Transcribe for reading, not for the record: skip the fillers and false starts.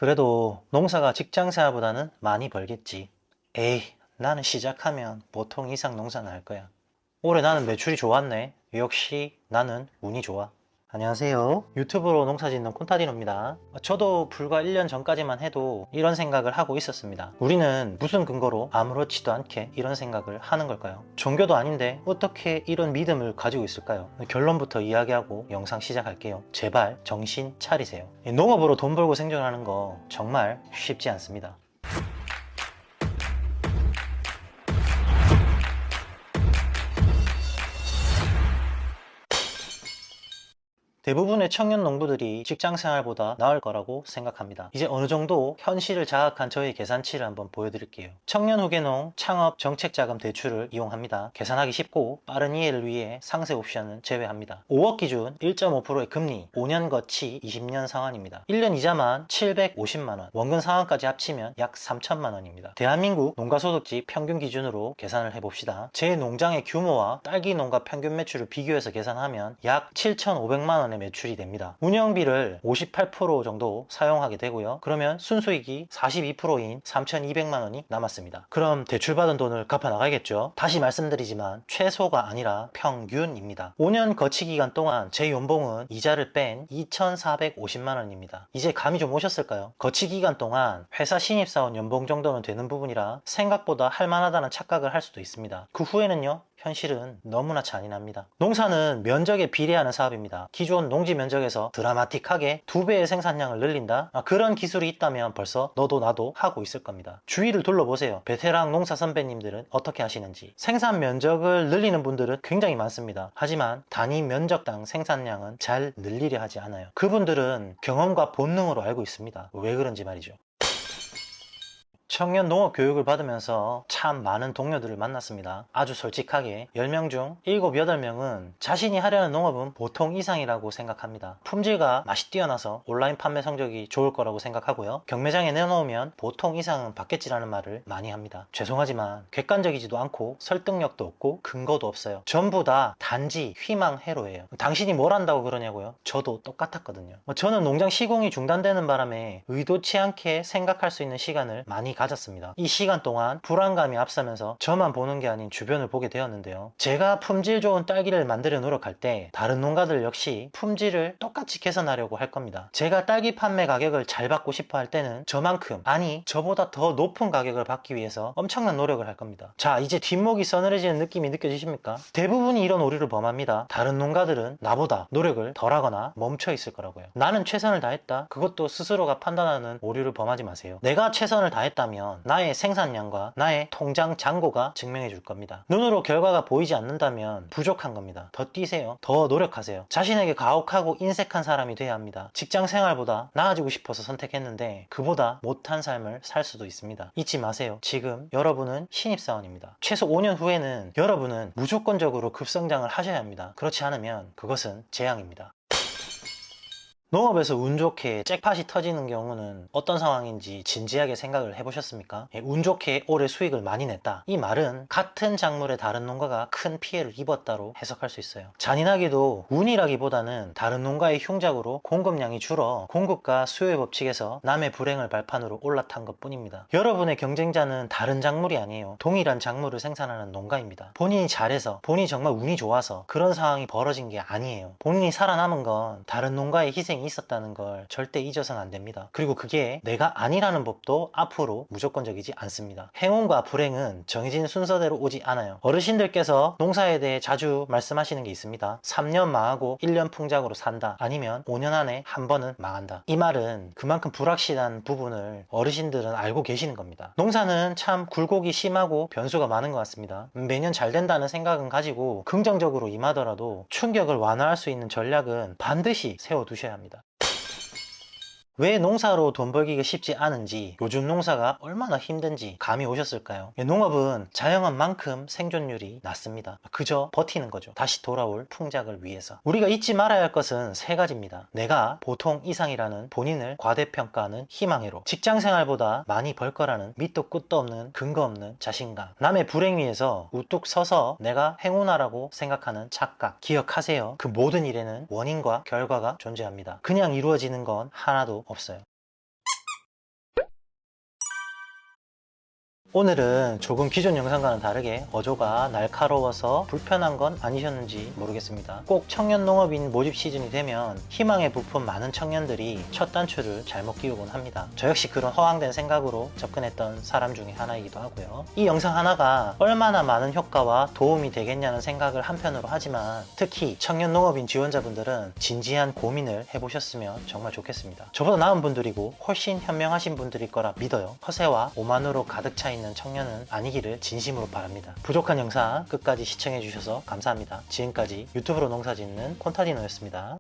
그래도 농사가 직장생활보다는 많이 벌겠지. 에이, 나는 시작하면 보통 이상 농사는 할 거야. 올해 나는 매출이 좋았네. 역시 나는 운이 좋아. 안녕하세요. 유튜브로 농사짓는 콘타디노입니다. 저도 불과 1년 전까지만 해도 이런 생각을 하고 있었습니다. 우리는 무슨 근거로 아무렇지도 않게 이런 생각을 하는 걸까요? 종교도 아닌데 어떻게 이런 믿음을 가지고 있을까요? 결론부터 이야기하고 영상 시작할게요. 제발 정신 차리세요. 농업으로 돈 벌고 생존하는 거 정말 쉽지 않습니다. 대부분의 청년 농부들이 직장 생활보다 나을 거라고 생각합니다. 이제 어느 정도 현실을 자각한 저의 계산치를 한번 보여드릴게요. 청년 후계농 창업 정책자금 대출을 이용합니다. 계산하기 쉽고 빠른 이해를 위해 상세 옵션은 제외합니다. 5억 기준 1.5%의 금리, 5년 거치 20년 상환입니다. 1년 이자만 750만원, 원금 상환까지 합치면 약 3천만원입니다. 대한민국 농가소득지 평균 기준으로 계산을 해봅시다. 제 농장의 규모와 딸기 농가 평균 매출을 비교해서 계산하면 약 7,500만원 매출이 됩니다. 운영비를 58% 정도 사용하게 되고요. 그러면 순수익이 42%인 3,200만원이 남았습니다. 그럼 대출받은 돈을 갚아 나가야겠죠. 다시 말씀드리지만 최소가 아니라 평균입니다. 5년 거치 기간 동안 제 연봉은 이자를 뺀 2,450만원입니다. 이제 감이 좀 오셨을까요? 거치 기간 동안 회사 신입사원 연봉 정도면 되는 부분이라 생각보다 할만하다는 착각을 할 수도 있습니다. 그 후에는요, 현실은 너무나 잔인합니다. 농사는 면적에 비례하는 사업입니다. 기존 농지 면적에서 드라마틱하게 2배의 생산량을 늘린다? 그런 기술이 있다면 벌써 너도 나도 하고 있을 겁니다. 주위를 둘러보세요. 베테랑 농사 선배님들은 어떻게 하시는지. 생산 면적을 늘리는 분들은 굉장히 많습니다. 하지만 단위 면적당 생산량은 잘 늘리려 하지 않아요. 그분들은 경험과 본능으로 알고 있습니다. 왜 그런지 말이죠. 청년 농업 교육을 받으면서 참 많은 동료들을 만났습니다. 아주 솔직하게 10명 중 7, 8명은 자신이 하려는 농업은 보통 이상이라고 생각합니다. 품질과 맛이 뛰어나서 온라인 판매 성적이 좋을 거라고 생각하고요. 경매장에 내놓으면 보통 이상은 받겠지라는 말을 많이 합니다. 죄송하지만 객관적이지도 않고 설득력도 없고 근거도 없어요. 전부 다 단지 희망회로예요. 당신이 뭘 한다고 그러냐고요? 저도 똑같았거든요. 저는 농장 시공이 중단되는 바람에 의도치 않게 생각할 수 있는 시간을 많이 가졌습니다. 이 시간 동안 불안감이 앞서면서 저만 보는 게 아닌 주변을 보게 되었는데요. 제가 품질 좋은 딸기를 만들어 노력할 때 다른 농가들 역시 품질을 똑같이 개선하려고 할 겁니다. 제가 딸기 판매 가격을 잘 받고 싶어 할 때는 저만큼, 아니 저보다 더 높은 가격을 받기 위해서 엄청난 노력을 할 겁니다. 자, 이제 뒷목이 서늘해지는 느낌이 느껴지십니까? 대부분이 이런 오류를 범합니다. 다른 농가들은 나보다 노력을 덜하거나 멈춰 있을 거라고요. 나는 최선을 다했다. 그것도 스스로가 판단하는 오류를 범하지 마세요. 내가 최선을 다했다면 나의 생산량과 나의 통장 잔고가 증명해 줄 겁니다. 눈으로 결과가 보이지 않는다면 부족한 겁니다. 더 뛰세요. 더 노력하세요. 자신에게 가혹하고 인색한 사람이 돼야 합니다. 직장 생활보다 나아지고 싶어서 선택했는데 그보다 못한 삶을 살 수도 있습니다. 잊지 마세요. 지금 여러분은 신입사원입니다. 최소 5년 후에는 여러분은 무조건적으로 급성장을 하셔야 합니다. 그렇지 않으면 그것은 재앙입니다. 농업에서 운 좋게 잭팟이 터지는 경우는 어떤 상황인지 진지하게 생각을 해보셨습니까? 운 좋게 올해 수익을 많이 냈다. 이 말은 같은 작물의 다른 농가가 큰 피해를 입었다로 해석할 수 있어요. 잔인하게도 운이라기보다는 다른 농가의 흉작으로 공급량이 줄어 공급과 수요의 법칙에서 남의 불행을 발판으로 올라탄 것 뿐입니다. 여러분의 경쟁자는 다른 작물이 아니에요. 동일한 작물을 생산하는 농가입니다. 본인이 잘해서, 본인이 정말 운이 좋아서 그런 상황이 벌어진 게 아니에요. 본인이 살아남은 건 다른 농가의 희생이 있었다는 걸 절대 잊어서는 안 됩니다. 그리고 그게 내가 아니라는 법도 앞으로 무조건적이지 않습니다. 행운과 불행은 정해진 순서대로 오지 않아요. 어르신들께서 농사에 대해 자주 말씀하시는 게 있습니다. 3년 망하고 1년 풍작으로 산다. 아니면 5년 안에 한 번은 망한다. 이 말은 그만큼 불확실한 부분을 어르신들은 알고 계시는 겁니다. 농사는 참 굴곡이 심하고 변수가 많은 것 같습니다. 매년 잘 된다는 생각은 가지고 긍정적으로 임하더라도 충격을 완화할 수 있는 전략은 반드시 세워두셔야 합니다. 왜 농사로 돈 벌기가 쉽지 않은지, 요즘 농사가 얼마나 힘든지 감이 오셨을까요? 농업은 자영업 만큼 생존율이 낮습니다. 그저 버티는 거죠. 다시 돌아올 풍작을 위해서. 우리가 잊지 말아야 할 것은 세 가지입니다. 내가 보통 이상이라는 본인을 과대평가하는 희망회로, 직장생활보다 많이 벌 거라는 밑도 끝도 없는 근거 없는 자신감, 남의 불행 위에서 우뚝 서서 내가 행운아라고 생각하는 착각. 기억하세요. 그 모든 일에는 원인과 결과가 존재합니다. 그냥 이루어지는 건 하나도 없어요. 오늘은 조금 기존 영상과는 다르게 어조가 날카로워서 불편한 건 아니셨는지 모르겠습니다. 꼭 청년 농업인 모집 시즌이 되면 희망에 부푼 많은 청년들이 첫 단추를 잘못 끼우곤 합니다. 저 역시 그런 허황된 생각으로 접근했던 사람 중에 하나이기도 하고요. 이 영상 하나가 얼마나 많은 효과와 도움이 되겠냐는 생각을 한편으로 하지만 특히 청년 농업인 지원자분들은 진지한 고민을 해보셨으면 정말 좋겠습니다. 저보다 나은 분들이고 훨씬 현명하신 분들일 거라 믿어요. 허세와 오만으로 가득 차 있는 청년은 아니기를 진심으로 바랍니다. 부족한 영상 끝까지 시청해 주셔서 감사합니다. 지금까지 유튜브로 농사짓는 콘타디노였습니다.